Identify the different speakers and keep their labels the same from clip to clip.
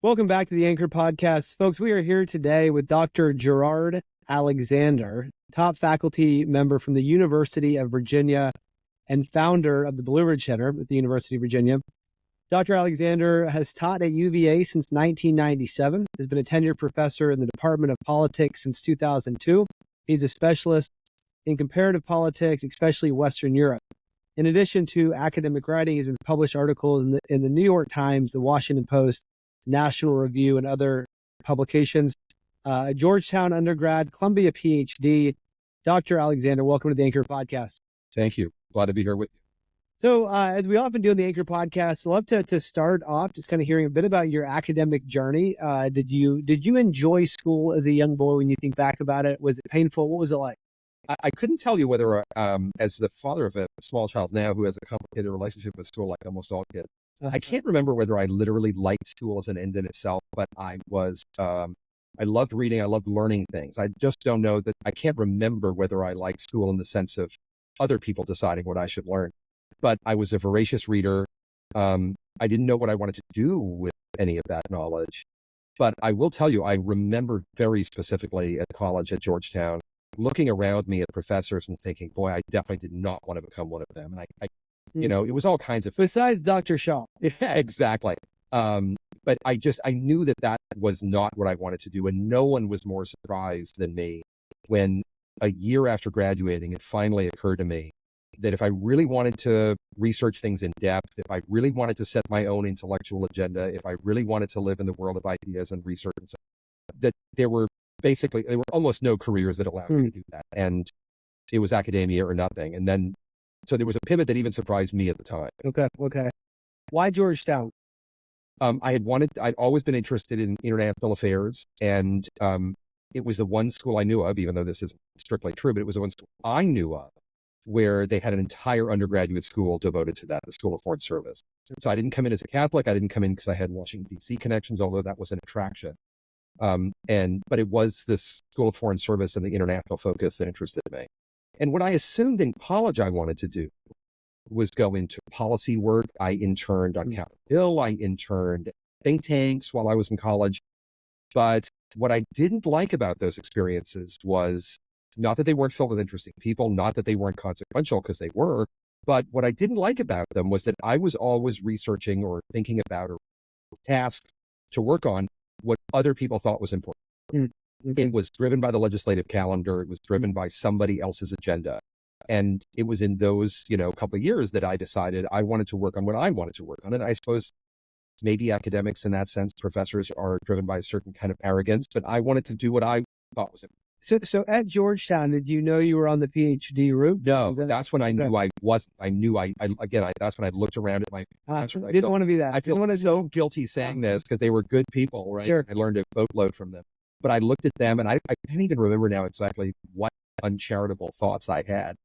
Speaker 1: Welcome back to the Anchor Podcast. Folks, we are here today with Dr. Gerard Alexander, top faculty member from the University of Virginia and founder of the Blue Ridge Center at the University of Virginia. Dr. Alexander has taught at UVA since 1997, has been a tenured professor in the Department of Politics since 2002. He's a specialist in comparative politics, especially Western Europe. In addition to academic writing, he's been published articles in the New York Times, the Washington Post, National Review, and other publications. Georgetown undergrad, Columbia PhD. Dr. Alexander, welcome to the Anchor Podcast.
Speaker 2: Thank you. Glad to be here with you.
Speaker 1: So as we often do in the Anchor Podcast, I'd love to start off just kind of hearing a bit about your academic journey. Did you enjoy school as a young boy when you think back about it? Was it painful? What was it like?
Speaker 2: I couldn't tell you whether, as the father of a small child now who has a complicated relationship with school like almost all kids, I can't remember whether I literally liked school as an end in itself, but I loved reading. I loved learning things. I just don't know that I can't remember whether I liked school in the sense of other people deciding what I should learn. But I was a voracious reader. I didn't know what I wanted to do with any of that knowledge. But I will tell you, I remember very specifically at college at Georgetown, looking around me at professors and thinking, boy, I definitely did not want to become one of them. And it was all kinds of...
Speaker 1: Besides Dr. Shaw.
Speaker 2: Yeah, exactly. But I knew that was not what I wanted to do. And no one was more surprised than me when a year after graduating, it finally occurred to me that if I really wanted to research things in depth, if I really wanted to set my own intellectual agenda, if I really wanted to live in the world of ideas and research, that there were almost no careers that allowed me to do that. And it was academia or nothing. And then, so there was a pivot that even surprised me at the time.
Speaker 1: Okay. Why Georgetown?
Speaker 2: I'd always been interested in international affairs, and it was the one school I knew of, even though this isn't strictly true, but it was the one school I knew of where they had an entire undergraduate school devoted to that, the School of Foreign Service. So I didn't come in as a Catholic. I didn't come in because I had Washington, D.C. connections, although that was an attraction. But it was this School of Foreign Service and the international focus that interested me. And what I assumed in college I wanted to do was go into policy work. I interned on Capitol Hill. I interned at think tanks while I was in college. But what I didn't like about those experiences was not that they weren't filled with interesting people, not that they weren't consequential, because they were, but what I didn't like about them was that I was always researching or thinking about or tasked to work on what other people thought was important. It was driven by the legislative calendar. It was driven by somebody else's agenda. And it was in those, couple of years that I decided I wanted to work on what I wanted to work on. And I suppose maybe academics in that sense, professors are driven by a certain kind of arrogance, but I wanted to do what I thought was important.
Speaker 1: So at Georgetown, did you know you were on the PhD route?
Speaker 2: No, that's when I knew I wasn't. That's when I looked around at my professors.
Speaker 1: I didn't want to be that.
Speaker 2: I feel so guilty saying this because they were good people, right?
Speaker 1: Sure.
Speaker 2: I learned a boatload from them. But I looked at them and I can't even remember now exactly what uncharitable thoughts I had,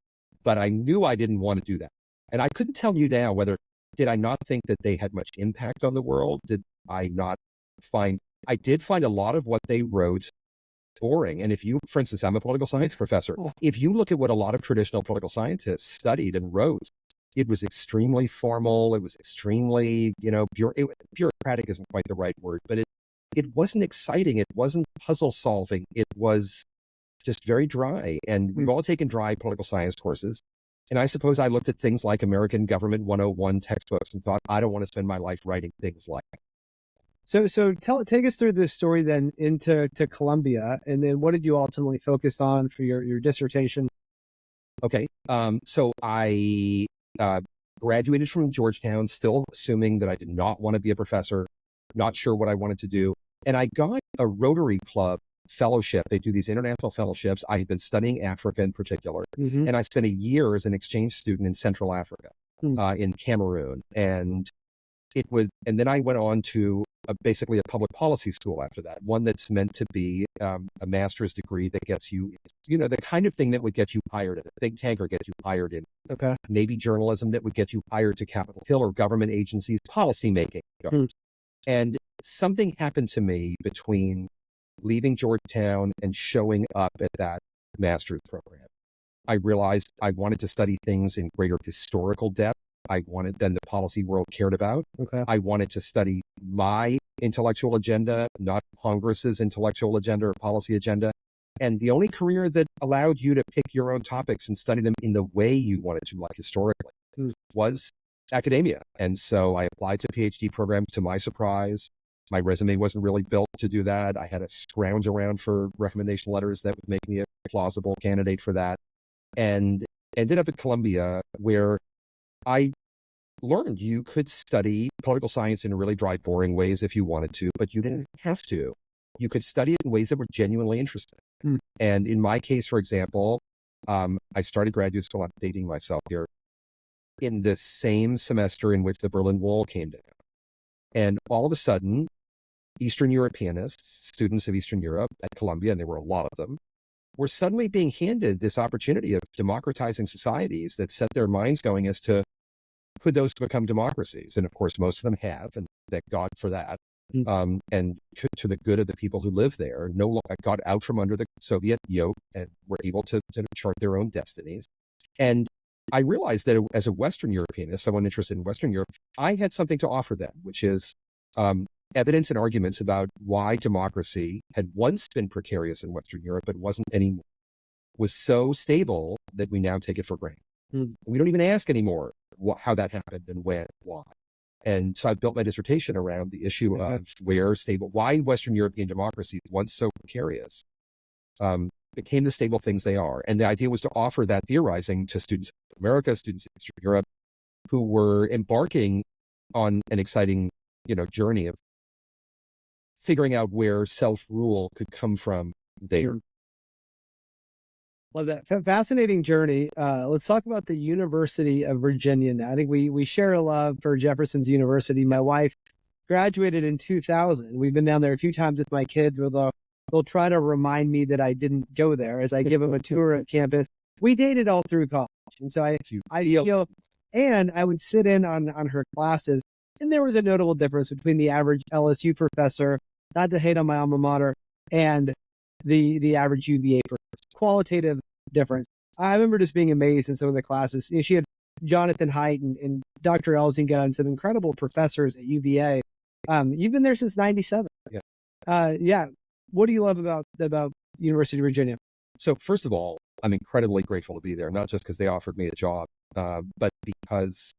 Speaker 2: but I knew I didn't want to do that. And I couldn't tell you now did I not think that they had much impact on the world? I did find a lot of what they wrote boring. And for instance, I'm a political science professor. If you look at what a lot of traditional political scientists studied and wrote, it was extremely formal. It was extremely, bureaucratic isn't quite the right word, but it wasn't exciting. It wasn't puzzle solving. It was just very dry. And we've all taken dry political science courses. And I suppose I looked at things like American Government 101 textbooks and thought, I don't want to spend my life writing things like that.
Speaker 1: So take us through this story then into Columbia, and then what did you ultimately focus on for your dissertation?
Speaker 2: Okay. So I graduated from Georgetown, still assuming that I did not want to be a professor, not sure what I wanted to do. And I got a Rotary Club fellowship. They do these international fellowships. I had been studying Africa in particular, and I spent a year as an exchange student in Central Africa, in Cameroon. And then I went on to basically a public policy school after that, one that's meant to be a master's degree that gets you, the kind of thing that would get you hired at a think tank or get you hired in maybe journalism, that would get you hired to Capitol Hill or government agencies, policy making. And something happened to me between leaving Georgetown and showing up at that master's program. I realized I wanted to study things in greater historical depth. I wanted than the policy world cared about.
Speaker 1: Okay.
Speaker 2: I wanted to study my intellectual agenda, not Congress's intellectual agenda or policy agenda. And the only career that allowed you to pick your own topics and study them in the way you wanted to, like historically, was academia. And so I applied to PhD programs. To my surprise, my resume wasn't really built to do that. I had to scrounge around for recommendation letters that would make me a plausible candidate for that, and ended up at Columbia, where I learned you could study political science in really dry, boring ways if you wanted to, but you didn't have to. You could study it in ways that were genuinely interesting. And in my case, for example, I started graduate school, I'm dating myself here, in the same semester in which the Berlin Wall came down. And all of a sudden, Eastern Europeanists, students of Eastern Europe at Columbia, and there were a lot of them, were suddenly being handed this opportunity of democratizing societies that set their minds going as to could those become democracies? And of course, most of them have, and thank God for that. And to the good of the people who live there, got out from under the Soviet yoke and were able to chart their own destinies. And I realized that as a Western European, as someone interested in Western Europe, I had something to offer them, which is evidence and arguments about why democracy had once been precarious in Western Europe, but wasn't anymore, was so stable that we now take it for granted. We don't even ask anymore how that happened and when, why. And so I built my dissertation around the issue of why Western European democracies, once so precarious, became the stable things they are. And the idea was to offer that theorizing to students in America, students in Eastern Europe, who were embarking on an exciting, journey of figuring out where self-rule could come from there.
Speaker 1: Well, that fascinating journey. Let's talk about the University of Virginia now. I think we share a love for Jefferson's University. My wife graduated in 2000. We've been down there a few times with my kids, where they'll try to remind me that I didn't go there as I give them a tour of campus. We dated all through college. And so I feel, and I would sit in on her classes, and there was a notable difference between the average LSU professor, not to hate on my alma mater, and the average UVA professor. Qualitative difference. I remember just being amazed in some of the classes. She had Jonathan Haidt and Dr. Elzinga and some incredible professors at UVA. You've been there since 97. Yeah. What do you love about University of Virginia?
Speaker 2: So first of all, I'm incredibly grateful to be there, not just because they offered me a job, but because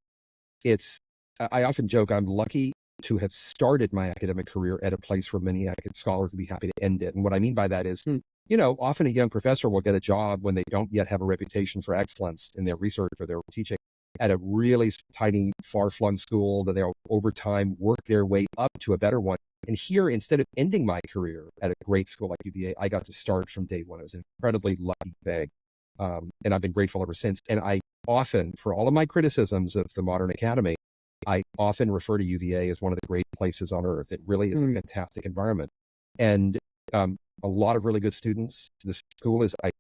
Speaker 2: I often joke I'm lucky to have started my academic career at a place where many scholars would be happy to end it. And what I mean by that is, often a young professor will get a job when they don't yet have a reputation for excellence in their research or their teaching at a really tiny, far-flung school that they'll over time work their way up to a better one. And here, instead of ending my career at a great school like UVA, I got to start from day one. It was an incredibly lucky thing. And I've been grateful ever since. And I often, for all of my criticisms of the modern academy, I often refer to UVA as one of the great places on earth. It really is a fantastic environment. And a lot of really good students. The school is, I'm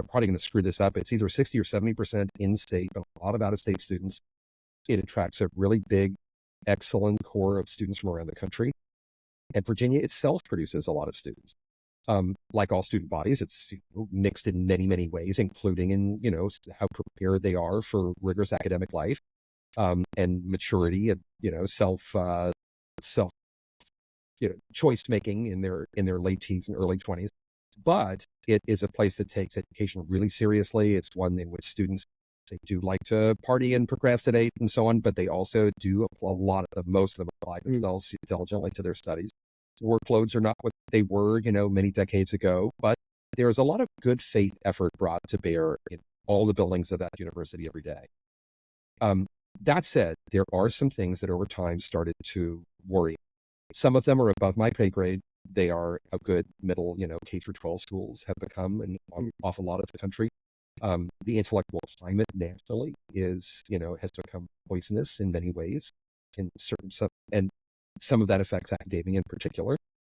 Speaker 2: probably going to screw this up. It's either 60 or 70% in-state, but a lot of out-of-state students. It attracts a really big, excellent core of students from around the country. And Virginia itself produces a lot of students. Like all student bodies, it's mixed in many, many ways, including in, how prepared they are for rigorous academic life, and maturity and, self choice making in their late teens and early 20s. But it is a place that takes education really seriously. It's one in which students, they do like to party and procrastinate and so on, but they also do most of them apply themselves diligently to their studies. Workloads are not what they were, many decades ago, but there's a lot of good faith effort brought to bear in all the buildings of that university every day. That said, there are some things that over time started to worry. Some of them are above my pay grade. They are a good middle, K through 12 schools have become an awful lot of the country. The intellectual climate nationally has become poisonous in many ways, and some of that affects academia in particular.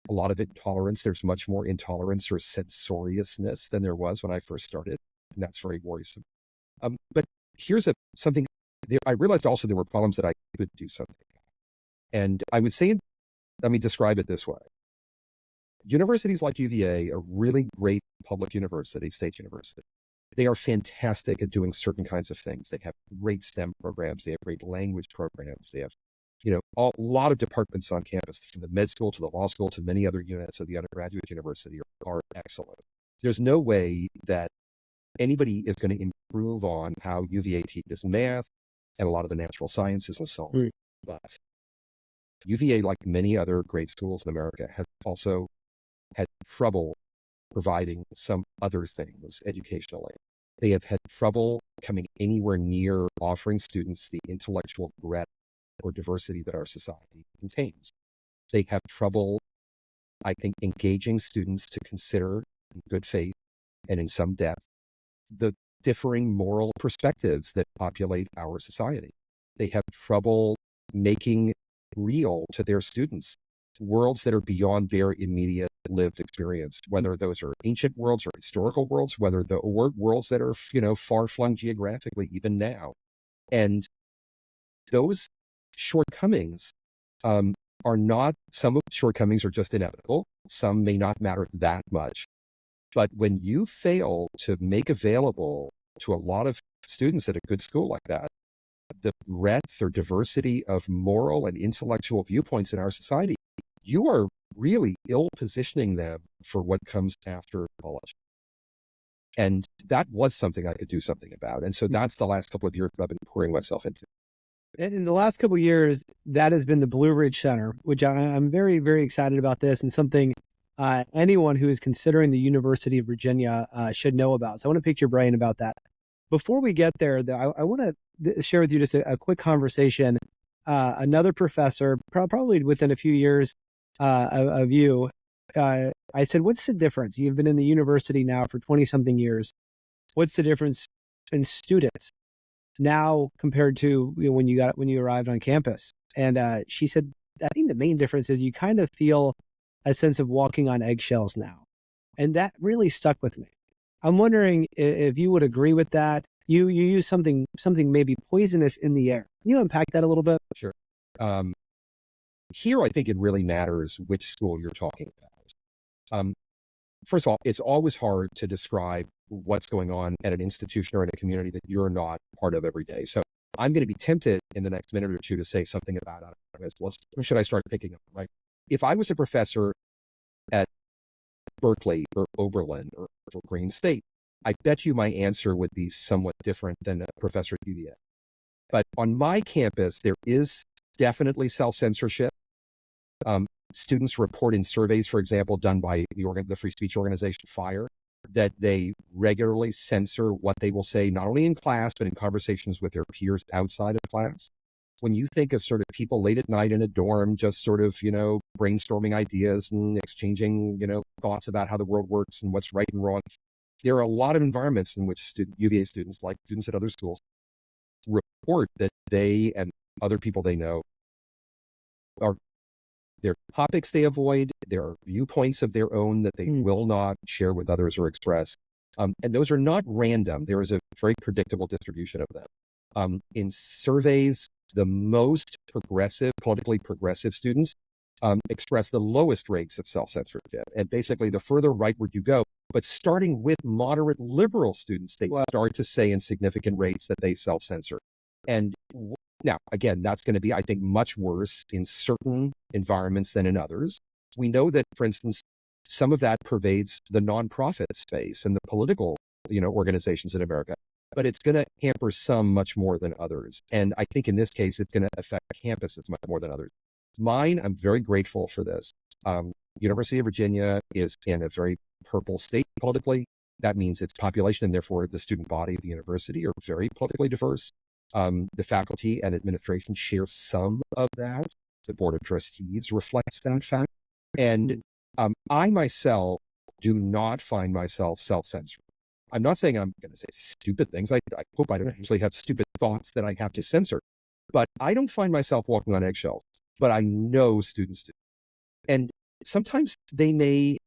Speaker 2: A lot of intolerance. There's much more intolerance or censoriousness than there was when I first started, and that's very worrisome. But here's something. I realized also there were problems that I could do something. And I would say, let me describe it this way. Universities like UVA, a really great public university, state university, They are fantastic at doing certain kinds of things. They have great STEM programs. They have great language programs. They have, a lot of departments on campus, from the med school to the law school to many other units of the undergraduate university are excellent. There's no way that anybody is going to improve on how UVA teaches math and a lot of the natural sciences and so on.
Speaker 1: Right.
Speaker 2: But UVA, like many other great schools in America, has also had trouble providing some other things educationally. They have had trouble coming anywhere near offering students the intellectual breadth or diversity that our society contains. They have trouble, I think, engaging students to consider in good faith and in some depth the differing moral perspectives that populate our society. They have trouble making real to their students worlds that are beyond their immediate lived experience, whether those are ancient worlds or historical worlds, whether the worlds that are, far-flung geographically, even now. And those shortcomings are not, some shortcomings are just inevitable. Some may not matter that much. But when you fail to make available to a lot of students at a good school like that, the breadth or diversity of moral and intellectual viewpoints in our society, you are really ill positioning them for what comes after college. And that was something I could do something about. And so that's the last couple of years that I've been pouring myself into.
Speaker 1: In the last couple of years, that has been the Blue Ridge Center, which I'm very, very excited about this, and something anyone who is considering the University of Virginia should know about. So I want to pick your brain about that. Before we get there, though, I want to share with you just a quick conversation. Another professor, probably within a few years of you, I said, what's the difference? You've been in the university now for 20-something years. What's the difference in students now compared to when you arrived on campus? And she said, I think the main difference is you kind of feel a sense of walking on eggshells now. And that really stuck with me. I'm wondering if you would agree with that. You use something maybe poisonous in the air. Can you unpack that a little bit?
Speaker 2: Sure. Here, I think it really matters which school you're talking about. First of all, it's always hard to describe what's going on at an institution or in a community that you're not part of every day. So I'm going to be tempted in the next minute or two to say something about it. Where should I start picking up, right? If I was a professor at Berkeley or Oberlin or Green State, I bet you my answer would be somewhat different than a professor at UVA. But on my campus, there is definitely self-censorship. Students report in surveys, for example, done by the free speech organization FIRE, that they regularly censor what they will say, not only in class, but in conversations with their peers outside of class. When you think of sort of people late at night in a dorm, just sort of, brainstorming ideas and exchanging, thoughts about how the world works and what's right and wrong, there are a lot of environments in which UVA students, like students at other schools, report that they and other people they know are there are topics they avoid, there are viewpoints of their own that they will not share with others or express. And those are not random. There is a very predictable distribution of them. In surveys, the most politically progressive students express the lowest rates of self-censorship. And basically, the further rightward you go, but starting with moderate liberal students, they start to say in significant rates that they self-censor. And now, again, that's going to be, I think, much worse in certain environments than in others. We know that, for instance, some of that pervades the nonprofit space and the political, organizations in America, but it's going to hamper some much more than others. And I think in this case, it's going to affect campuses much more than others. Mine, I'm very grateful for this. University of Virginia is in a very purple state politically. That means its population and therefore the student body of the university are very politically diverse. The faculty and administration share some of that. The board of trustees reflects that fact. And I myself do not find myself self-censoring. I'm not saying I'm going to say stupid things. I hope I don't actually have stupid thoughts that I have to censor. But I don't find myself walking on eggshells. But I know students do. And sometimes they may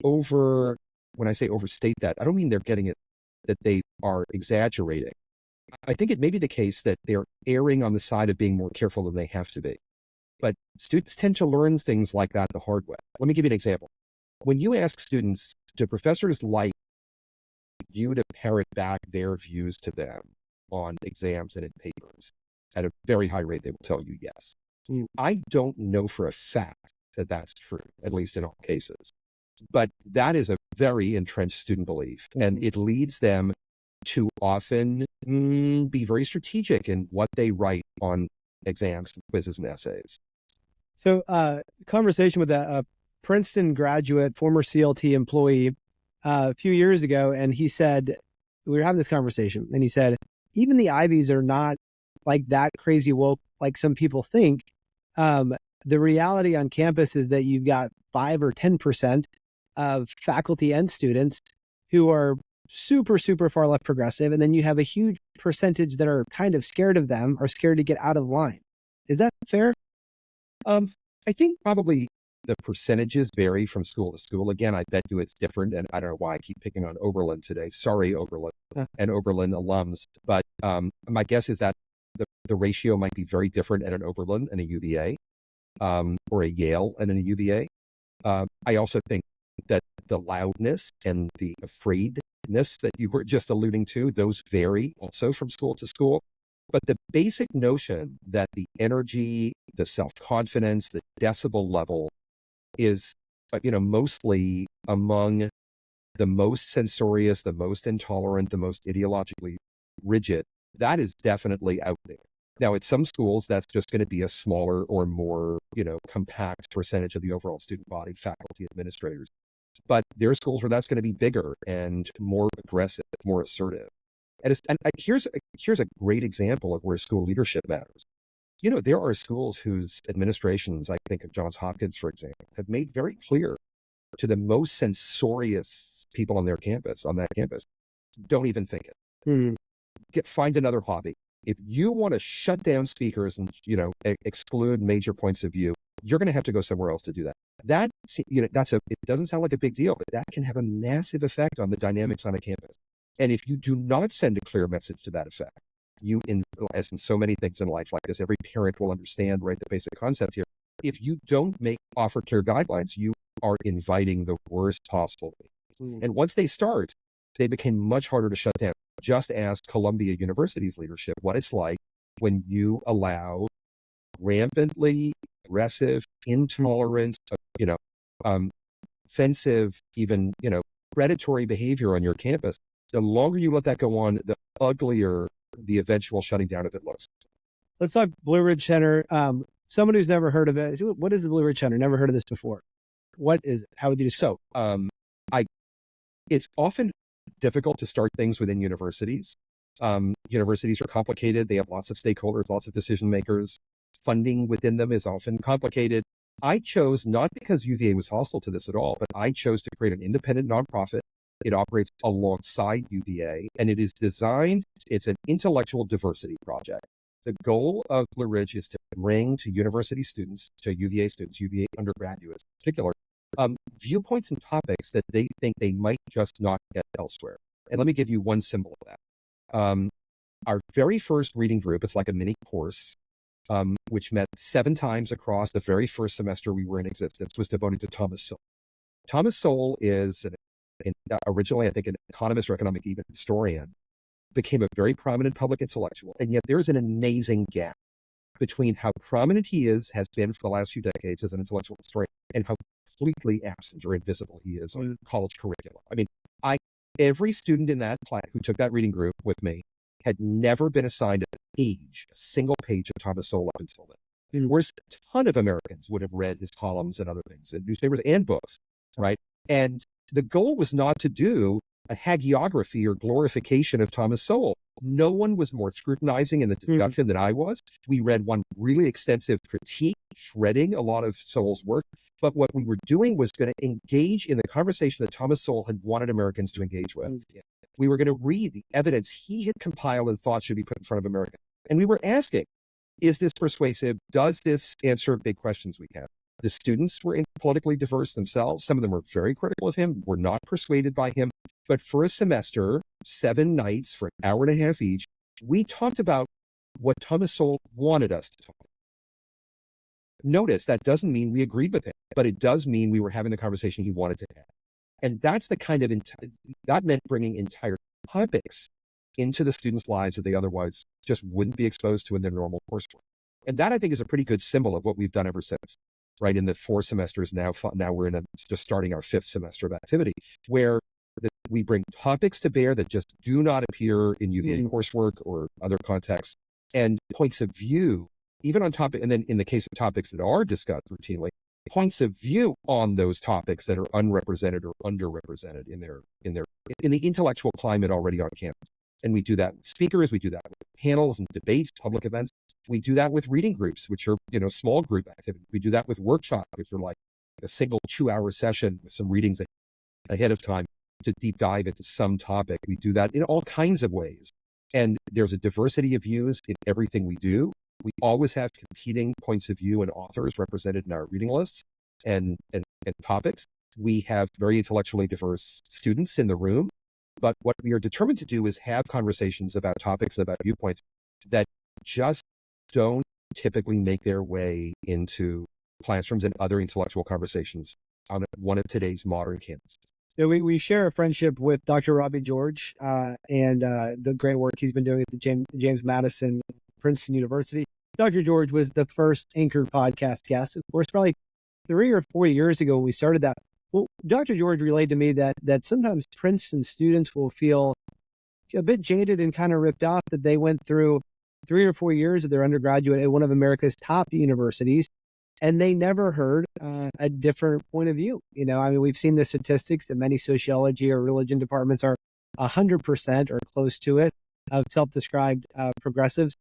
Speaker 2: when I say overstate that, I don't mean they're getting it, that they are exaggerating. I think it may be the case that they're erring on the side of being more careful than they have to be. But students tend to learn things like that the hard way. Let me give you an example. When you ask students, do professors like you to parrot back their views to them on exams and in papers, at a very high rate, they will tell you yes. I don't know for a fact that that's true, at least in all cases. But that is a very entrenched student belief, and it leads them to often be very strategic in what they write on exams, quizzes, and essays.
Speaker 1: So, conversation with a Princeton graduate, former CLT employee, a few years ago, and he said, we were having this conversation, and he said, even the Ivies are not like that crazy woke like some people think. The reality on campus is that you've got 5 or 10% of faculty and students who are super, super far left progressive. And then you have a huge percentage that are kind of scared of them or scared to get out of line. Is that fair?
Speaker 2: I think probably the percentages vary from school to school. Again, I bet you it's different. And I don't know why I keep picking on Oberlin today. Sorry, Oberlin and Oberlin alums. But my guess is that the ratio might be very different at an Oberlin and a UVA, or a Yale and a UVA. I also think that the loudness and the afraidness that you were just alluding to, those vary also from school to school. But the basic notion that the energy, the self-confidence, the decibel level is, mostly among the most censorious, the most intolerant, the most ideologically rigid, that is definitely out there. Now, at some schools, that's just going to be a smaller or more, compact percentage of the overall student body, faculty, administrators. But there are schools where that's going to be bigger and more aggressive, more assertive. And here's a great example of where school leadership matters. There are schools whose administrations, I think of Johns Hopkins, for example, have made very clear to the most censorious people on that campus, don't even think it. Find another hobby. If you want to shut down speakers and, exclude major points of view, you're going to have to go somewhere else to do that. It doesn't sound like a big deal, but that can have a massive effect on the dynamics on a campus. And if you do not send a clear message to that effect, as in so many things in life like this, every parent will understand, right, the basic concept here. If you don't offer clear guidelines, you are inviting the worst possible. And once they start, they became much harder to shut down. Just ask Columbia University's leadership what it's like when you allow rampantly aggressive, intolerant, offensive, even, predatory behavior on your campus. The longer you let that go on, the uglier the eventual shutting down of it looks.
Speaker 1: Let's talk Blue Ridge Center. Someone who's never heard of it. What is the Blue Ridge Center? Never heard of this before. What is it? How would you describe
Speaker 2: it? It's often difficult to start things within universities. Universities are complicated. They have lots of stakeholders, lots of decision makers. Funding within them is often complicated. I chose, not because UVA was hostile to this at all, but I chose to create an independent nonprofit. It operates alongside UVA, and it is designed, it's an intellectual diversity project. The goal of Blue Ridge is to bring to university students, to UVA students, UVA undergraduates in particular, viewpoints and topics that they think they might just not get elsewhere. And let me give you one symbol of that. Our very first reading group, it's like a mini course, which met 7 times across the very first semester we were in existence, was devoted to Thomas Sowell. Thomas Sowell is originally, I think, an economist or economic historian, became a very prominent public intellectual. And yet there's an amazing gap between how prominent he has been for the last few decades as an intellectual historian and how completely absent or invisible he is on college curricula. I mean, every student in that class who took that reading group with me had never been assigned a single page of Thomas Sowell up until then. Whereas a ton of Americans would have read his columns and other things in newspapers and books, right? And the goal was not to do a hagiography or glorification of Thomas Sowell. No one was more scrutinizing in the discussion than I was. We read one really extensive critique, shredding a lot of Sowell's work. But what we were doing was going to engage in the conversation that Thomas Sowell had wanted Americans to engage with. We were going to read the evidence he had compiled and thought should be put in front of Americans. And we were asking, is this persuasive? Does this answer big questions we have? The students were politically diverse themselves. Some of them were very critical of him, were not persuaded by him. But for a semester, 7 nights for an hour and a half each, we talked about what Thomas Sowell wanted us to talk about. Notice that doesn't mean we agreed with him, but it does mean we were having the conversation he wanted to have. And that's the kind of, that meant bringing entire topics into the students' lives that they otherwise just wouldn't be exposed to in their normal coursework. And that, I think, is a pretty good symbol of what we've done ever since, right? In the 4 semesters now we're just starting our 5th semester of activity, where we bring topics to bear that just do not appear in UVA coursework or other contexts, and points of view, even on topic. And then in the case of topics that are discussed routinely, points of view on those topics that are unrepresented or underrepresented in the intellectual climate already on campus. And we do that with speakers, we do that with panels and debates, public events. We do that with reading groups, which are, small group activities. We do that with workshops, which are like a single 2-hour session with some readings ahead of time to deep dive into some topic. We do that in all kinds of ways. And there's a diversity of views in everything we do. We always have competing points of view and authors represented in our reading lists and topics. We have very intellectually diverse students in the room. But what we are determined to do is have conversations about topics, about viewpoints that just don't typically make their way into classrooms and other intellectual conversations on one of today's modern campuses.
Speaker 1: We share a friendship with Dr. Robbie George and the great work he's been doing at the James Madison Princeton University. Dr. George was the first Anchor podcast guest, of course, probably 3 or 4 years ago when we started that. Well, Dr. George relayed to me that sometimes Princeton students will feel a bit jaded and kind of ripped off that they went through 3 or 4 years of their undergraduate at one of America's top universities, and they never heard a different point of view. We've seen the statistics that many sociology or religion departments are 100% or close to it of self-described progressives.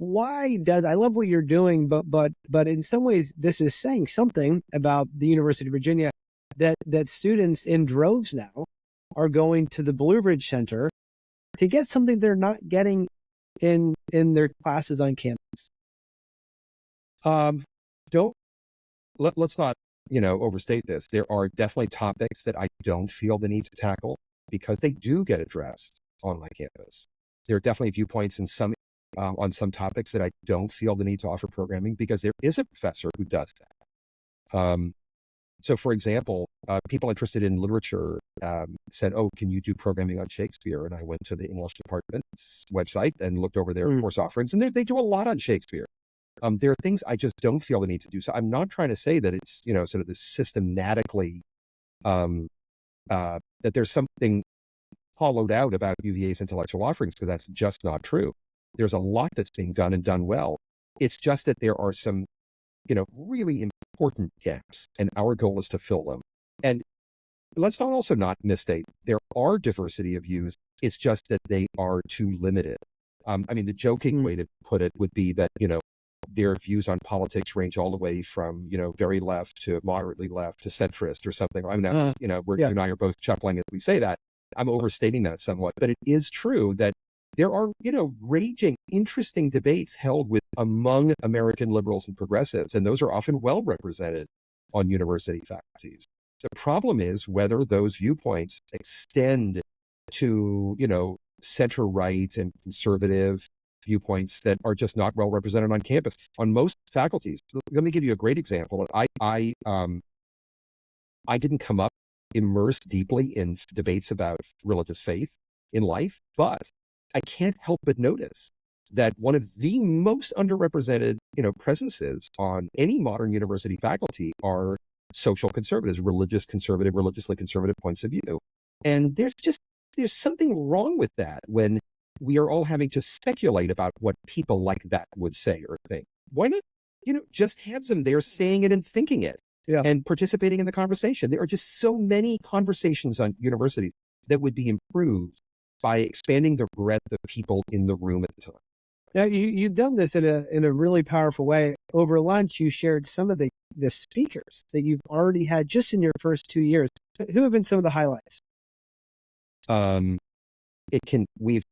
Speaker 1: I love what you're doing, but in some ways, this is saying something about the University of Virginia that students in droves now are going to the Blue Ridge Center to get something they're not getting in their classes on campus.
Speaker 2: Let's not, overstate this. There are definitely topics that I don't feel the need to tackle because they do get addressed on my campus. There are definitely viewpoints on some topics that I don't feel the need to offer programming because there is a professor who does that. So, for example, people interested in literature said, "Oh, can you do programming on Shakespeare?" And I went to the English department's website and looked over their course offerings, and they do a lot on Shakespeare. There are things I just don't feel the need to do. So I'm not trying to say that it's, sort of this systematically, that there's something hollowed out about UVA's intellectual offerings, because that's just not true. There's a lot that's being done and done well. It's just that there are some, really important gaps, and our goal is to fill them. And let's also not misstate, there are diversity of views. It's just that they are too limited. The joking way to put it would be that, their views on politics range all the way from, very left to moderately left to centrist or something. You and I are both chuckling as we say that. I'm overstating that somewhat, but it is true that there are, raging, interesting debates held among American liberals and progressives, and those are often well represented on university faculties. The problem is whether those viewpoints extend to, center-right and conservative viewpoints that are just not well represented on campus on most faculties. Let me give you a great example. I didn't come up immersed deeply in debates about religious faith in life, but I can't help but notice that one of the most underrepresented, presences on any modern university faculty are social conservatives, religiously conservative points of view. And there's something wrong with that when we are all having to speculate about what people like that would say or think. Why not, just have them there saying it and thinking it and participating in the conversation? There are just so many conversations on universities that would be improved by expanding the breadth of people in the room at the time.
Speaker 1: Now, you've done this in a really powerful way. Over lunch, you shared some of the speakers that you've already had just in your first 2 years. Who have been some of the highlights?
Speaker 2: We've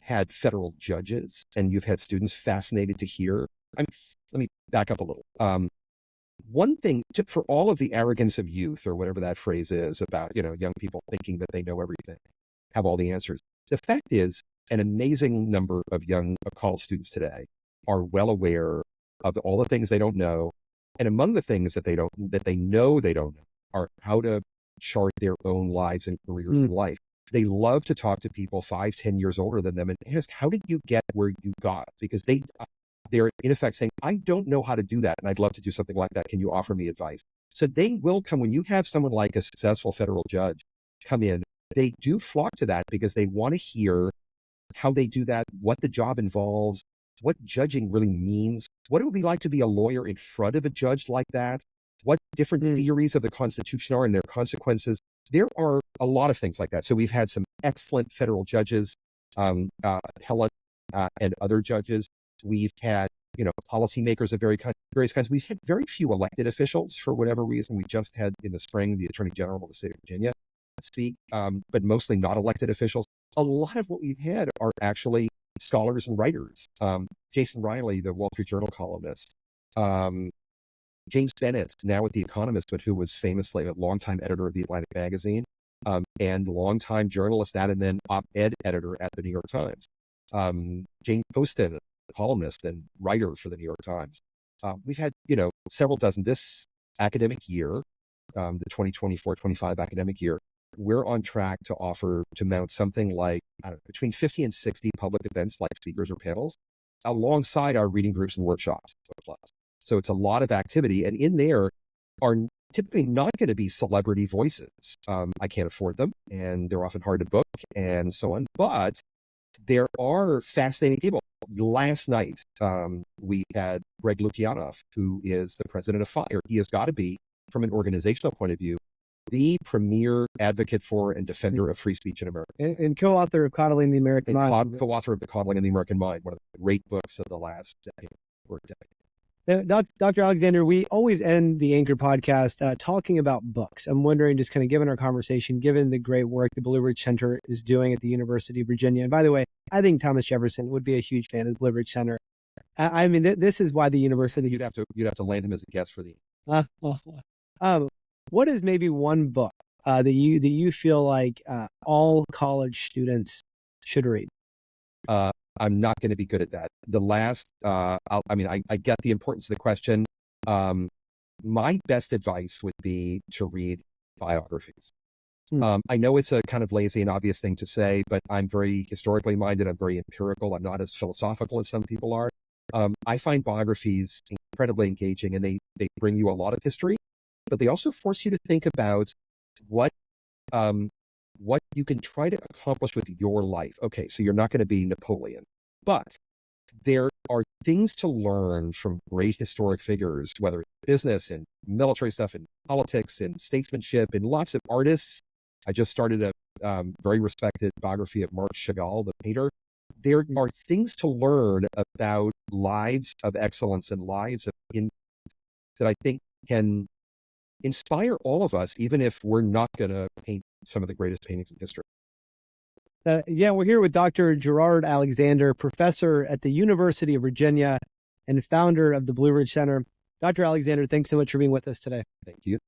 Speaker 2: had federal judges, and you've had students fascinated to hear. Let me back up a little. One thing, for all of the arrogance of youth, or whatever that phrase is about, young people thinking that they know everything, have all the answers. The fact is, an amazing number of young college students today are well aware of all the things they don't know. And among the things that they know they don't know are how to chart their own lives and careers in life. they love to talk to people 5, 10 years older than them and ask, how did you get where you got? Because they're in effect saying, I don't know how to do that, and I'd love to do something like that. Can you offer me advice? So they will come when you have someone like a successful federal judge come in. They do flock to that because they want to hear how they do that, what the job involves, what judging really means, what it would be like to be a lawyer in front of a judge like that, what different theories of the Constitution are and their consequences. There are a lot of things like that. So we've had some excellent federal judges, appellate and other judges. We've had, policymakers of various kinds. We've had very few elected officials for whatever reason. We just had in the spring the Attorney General of the state of Virginia speak, but mostly not elected officials. A lot of what we've had are actually scholars and writers. Jason Riley, the Wall Street Journal columnist, James Bennett, now at The Economist, but who was famously a longtime editor of the Atlantic magazine, and longtime journalist and then op-ed editor at the New York Times. Jane Poston, a columnist and writer for the New York Times. We've had, several dozen this academic year, the 2024-25 academic year. We're on track to mount something like between 50 and 60 public events like speakers or panels alongside our reading groups and workshops. So it's a lot of activity, and in there are typically not going to be celebrity voices. I can't afford them, and they're often hard to book and so on, but there are fascinating people. Last night, we had Greg Lukianoff, who is the president of FIRE. He has got to be, from an organizational point of view, the premier advocate for and defender of free speech in America.
Speaker 1: And co-author of Coddling the American Mind.
Speaker 2: Co-author of The Coddling of the American Mind, one of the great books of the last decade or decade.
Speaker 1: Dr. Alexander, we always end the Anchor podcast talking about books. I'm wondering, just kind of given our conversation, given the great work the Blue Ridge Center is doing at the University of Virginia. And by the way, I think Thomas Jefferson would be a huge fan of the Blue Ridge Center. I mean, this is why the university.
Speaker 2: You'd have to land him as a guest for the.
Speaker 1: What is maybe one book that you feel like all college students should read?
Speaker 2: I'm not going to be good at that. The last, I get the importance of the question. My best advice would be to read biographies. I know it's a kind of lazy and obvious thing to say, but I'm very historically minded. I'm very empirical. I'm not as philosophical as some people are. I find biographies incredibly engaging, and they bring you a lot of history, but they also force you to think about what you can try to accomplish with your life. Okay, so you're not going to be Napoleon, but there are things to learn from great historic figures, whether it's business and military stuff and politics and statesmanship and lots of artists. I just started a very respected biography of Marc Chagall, the painter. There are things to learn about lives of excellence and lives that I think can inspire all of us, even if we're not going to paint some of the greatest paintings in history.
Speaker 1: We're here with Dr. Gerard Alexander, professor at the University of Virginia and founder of the Blue Ridge Center. Dr. Alexander, thanks so much for being with us today.
Speaker 2: Thank you.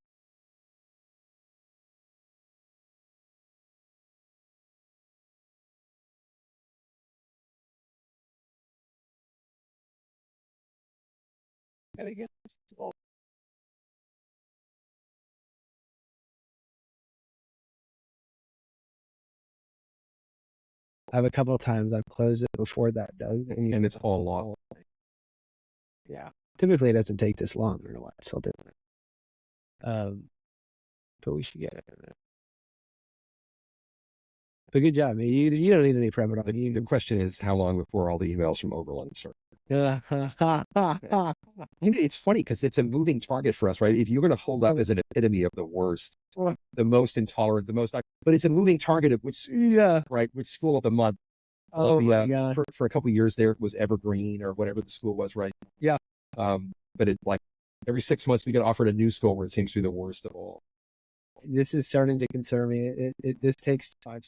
Speaker 1: And again, I have a couple of times I've closed it before that does.
Speaker 2: And it's all long.
Speaker 1: Yeah. Typically it doesn't take this long. I don't know why it's still doing it. But we should get it. But good job. You don't need any prep at all.
Speaker 2: The question is, how long before all the emails from Oberlin start? It's funny because it's a moving target for us, right? If you're going to hold up as an epitome of the worst, the most intolerant, but it's a moving target of which school of the month.
Speaker 1: My God.
Speaker 2: For a couple of years there, it was Evergreen or whatever the school was, right?
Speaker 1: Yeah.
Speaker 2: But it every 6 months we get offered a new school where it seems to be the worst of all.
Speaker 1: This is starting to concern me. This takes time.